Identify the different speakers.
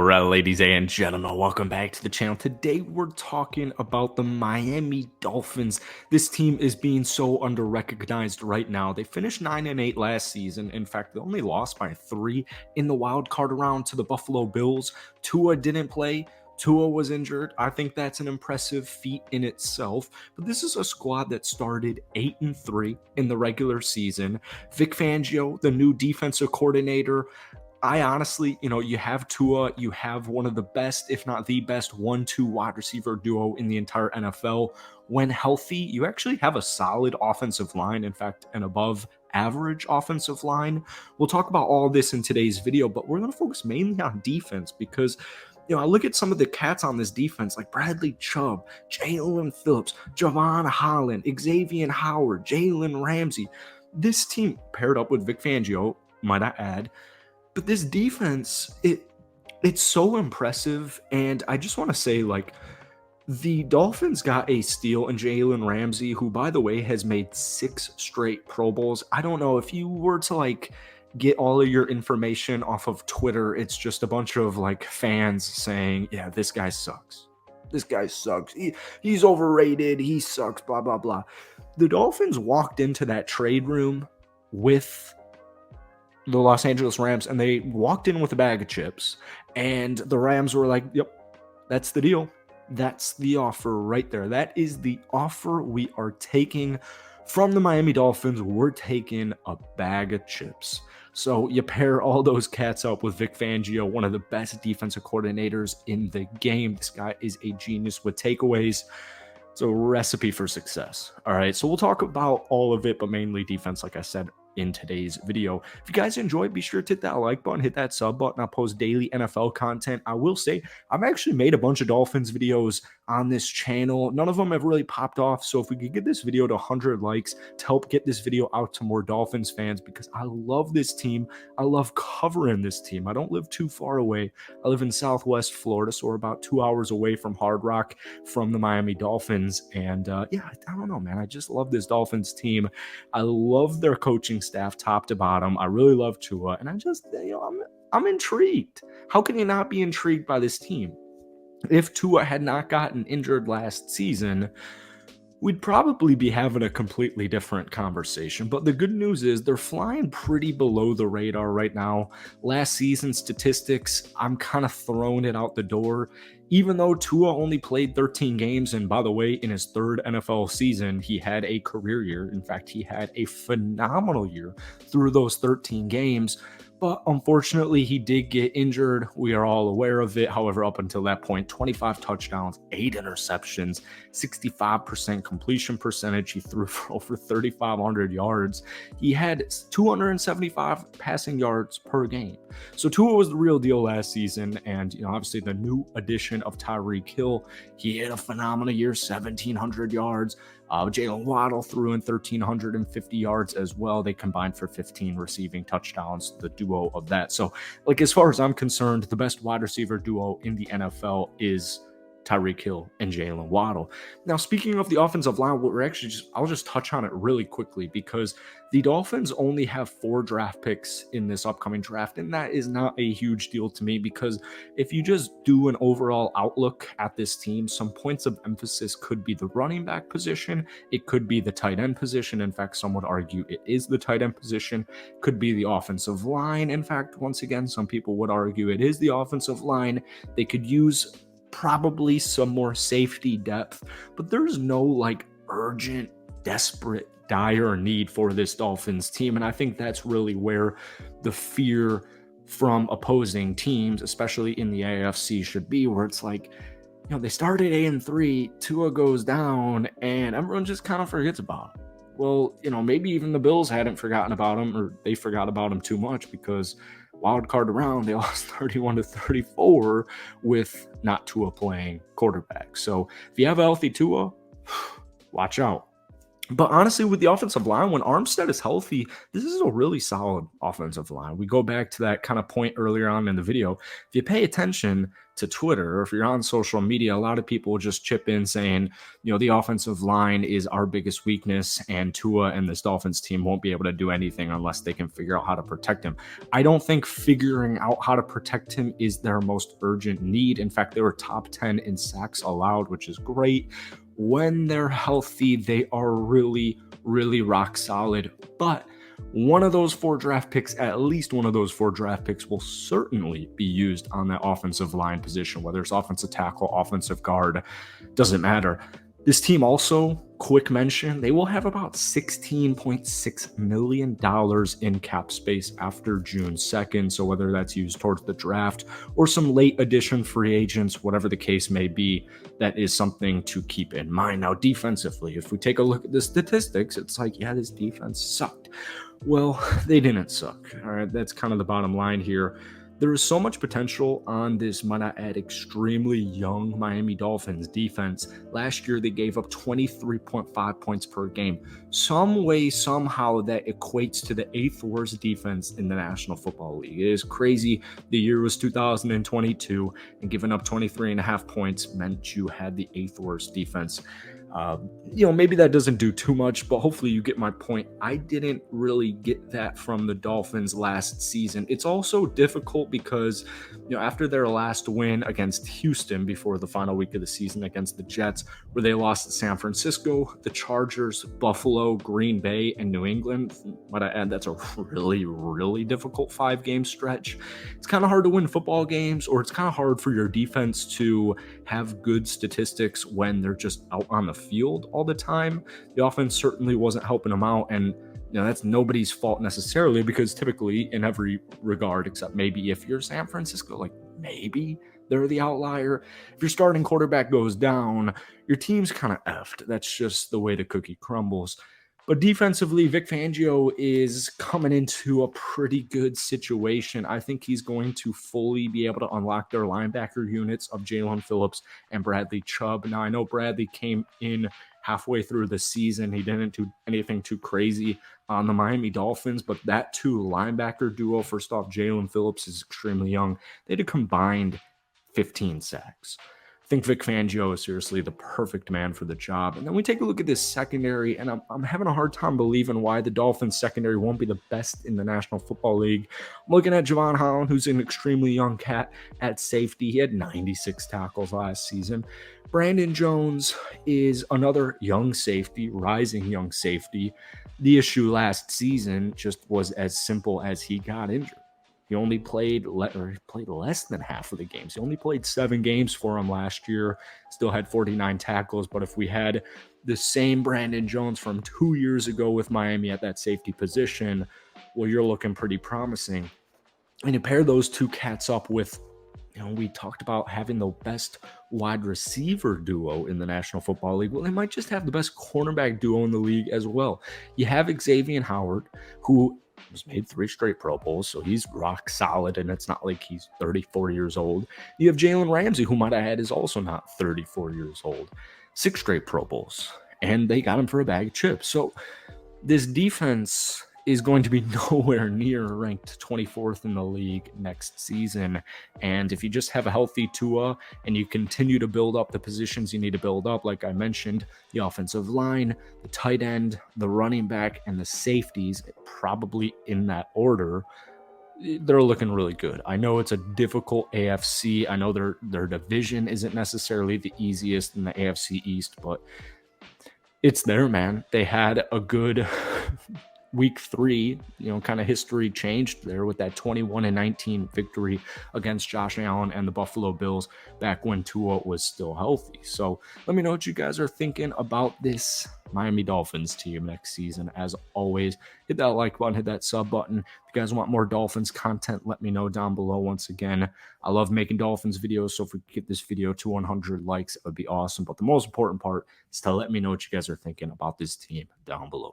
Speaker 1: Alright, ladies and gentlemen, welcome back to the channel. Today we're talking about the Miami Dolphins. This team is being so under-recognized right now. They finished 9-8 last season. In fact, they only lost by 3 in the wild card round to the Buffalo Bills. Tua didn't play. Tua was injured. I think that's an impressive feat in itself. But this is a squad that started 8-3 in the regular season. Vic Fangio, the new defensive coordinator, I honestly, you have Tua, you have one of the best, if not the best, 1-2 wide receiver duo in the entire NFL. When healthy, you actually have a solid offensive line, in fact, an above average offensive line. We'll talk about all this in today's video, but we're going to focus mainly on defense because I look at some of the cats on this defense like Bradley Chubb, Jalen Phillips, Javon Holland, Xavier Howard, Jalen Ramsey. This team paired up with Vic Fangio, might I add, but this defense, it's so impressive. And I just want to say, the Dolphins got a steal in Jalen Ramsey, who, by the way, has made 6 straight Pro Bowls. I don't know if you were to get all of your information off of Twitter, it's just a bunch of fans saying, yeah, this guy sucks. This guy sucks. He's overrated. He sucks, blah, blah, blah. The Dolphins walked into that trade room with the Los Angeles Rams, and they walked in with a bag of chips, and the Rams were like, yep, that's the deal. That's the offer right there. That is the offer we are taking from the Miami Dolphins. We're taking a bag of chips. So you pair all those cats up with Vic Fangio, one of the best defensive coordinators in the game. This guy is a genius with takeaways. It's a recipe for success. All right, so we'll talk about all of it, but mainly defense, like I said, in today's video. If you guys enjoyed, be sure to hit that like button, hit that sub button. I post daily NFL content. I will say I've actually made a bunch of Dolphins videos on this channel. None of them have really popped off, so if we could get this video to 100 likes to help get this video out to more Dolphins fans, because I love this team. I love covering this team. I don't live too far away. I live in Southwest Florida, so we're about 2 hours away from Hard Rock, from the Miami Dolphins. And yeah, I don't know, man. I just love this Dolphins team. I love their coaching staff top to bottom. I really love Tua, and I just, I'm intrigued. How can you not be intrigued by this team? If Tua had not gotten injured last season, we'd probably be having a completely different conversation. But the good news is they're flying pretty below the radar right now. Last season's statistics, I'm kind of throwing it out the door. Even though Tua only played 13 games, and by the way, in his 3rd NFL season, he had a career year. In fact, he had a phenomenal year through those 13 games. But unfortunately, he did get injured. We are all aware of it. However, up until that point, 25 touchdowns, 8 interceptions, 65% completion percentage. He threw for over 3,500 yards. He had 275 passing yards per game. So Tua was the real deal last season. And, obviously the new addition of Tyreek Hill, he had a phenomenal year, 1,700 yards. Jalen Waddle threw in 1,350 yards as well. They combined for 15 receiving touchdowns, the duo of that. So, as far as I'm concerned, the best wide receiver duo in the NFL is Tyreek Hill and Jalen Waddle. Now, speaking of the offensive line, I'll just touch on it really quickly, because the Dolphins only have 4 draft picks in this upcoming draft, and that is not a huge deal to me, because if you just do an overall outlook at this team, some points of emphasis could be the running back position, it could be the tight end position. In fact, some would argue it is the tight end position, could be the offensive line. In fact, once again, some people would argue it is the offensive line. They could use probably some more safety depth, but there's no urgent, desperate, dire need for this Dolphins team. And I think that's really where the fear from opposing teams, especially in the AFC, should be, where it's they started 8-3, Tua goes down, and everyone just kind of forgets about him. Well, maybe even the Bills hadn't forgotten about him, or they forgot about him too much, because wild card round, they lost 31-34 with not Tua playing quarterback. So if you have a healthy Tua, watch out. But honestly, with the offensive line, when Armstead is healthy, this is a really solid offensive line. We go back to that kind of point earlier on in the video. If you pay attention to Twitter or if you're on social media, a lot of people just chip in saying, the offensive line is our biggest weakness, and Tua and this Dolphins team won't be able to do anything unless they can figure out how to protect him. I don't think figuring out how to protect him is their most urgent need. In fact, they were top 10 in sacks allowed, which is great. When they're healthy, they are really, really rock solid. But one of those 4 draft picks, at least one of those 4 draft picks, will certainly be used on that offensive line position, whether it's offensive tackle, offensive guard, doesn't matter. This team also, quick mention, they will have about $16.6 million in cap space after June 2nd. So whether that's used towards the draft or some late addition free agents, whatever the case may be, that is something to keep in mind. Now, defensively, if we take a look at the statistics, it's like, yeah, this defense sucked. Well, they didn't suck. All right, that's kind of the bottom line here. There is so much potential on this, might I add, extremely young Miami Dolphins defense. Last year, they gave up 23.5 points per game. Some way, somehow, that equates to the 8th worst defense in the National Football League. It is crazy. The year was 2022, and giving up 23.5 points meant you had the 8th worst defense. Maybe that doesn't do too much, but hopefully you get my point. I didn't really get that from the Dolphins last season. It's also difficult because, after their last win against Houston before the final week of the season against the Jets, where they lost to San Francisco, the Chargers, Buffalo, Green Bay, and New England, might I add, that's a really, really difficult 5-game stretch. It's kind of hard to win football games, or it's kind of hard for your defense to have good statistics when they're just out on the field all the time. The offense certainly wasn't helping them out, and that's nobody's fault necessarily, because typically in every regard, except maybe if you're San Francisco, like maybe they're the outlier. If your starting quarterback goes down, your team's kind of effed. That's just the way the cookie crumbles. But defensively, Vic Fangio is coming into a pretty good situation. I think he's going to fully be able to unlock their linebacker units of Jalen Phillips and Bradley Chubb. Now, I know Bradley came in halfway through the season. He didn't do anything too crazy on the Miami Dolphins, but that 2 linebacker duo, first off, Jalen Phillips is extremely young. They had a combined 15 sacks. I think Vic Fangio is seriously the perfect man for the job. And then we take a look at this secondary, and I'm having a hard time believing why the Dolphins secondary won't be the best in the National Football League. I'm looking at Javon Holland, who's an extremely young cat at safety. He had 96 tackles last season. Brandon Jones is another young safety, rising young safety. The issue last season just was as simple as he got injured. He only played less than half of the games. He only played 7 games for him last year, still had 49 tackles. But if we had the same Brandon Jones from 2 years ago with Miami at that safety position, well, you're looking pretty promising. And you pair those 2 cats up with, we talked about having the best wide receiver duo in the National Football League. Well, they might just have the best cornerback duo in the league as well. You have Xavier Howard, who was made 3 straight Pro Bowls, so he's rock solid, and it's not like he's 34 years old. You have Jalen Ramsey, who might I add is also not 34 years old. 6 straight Pro Bowls, and they got him for a bag of chips. So this defense is going to be nowhere near ranked 24th in the league next season. And if you just have a healthy Tua and you continue to build up the positions you need to build up, like I mentioned, the offensive line, the tight end, the running back, and the safeties, probably in that order, they're looking really good. I know it's a difficult AFC. I know their division isn't necessarily the easiest in the AFC East, but it's there, man. They had a good week 3, kind of history changed there with that 21-19 victory against Josh Allen and the Buffalo Bills back when Tua was still healthy. So let me know what you guys are thinking about this Miami Dolphins team next season. As always, hit that like button, hit that sub button. If you guys want more Dolphins content, let me know down below. Once again, I love making Dolphins videos, so if we could get this video to 100 likes, it would be awesome. But the most important part is to let me know what you guys are thinking about this team down below.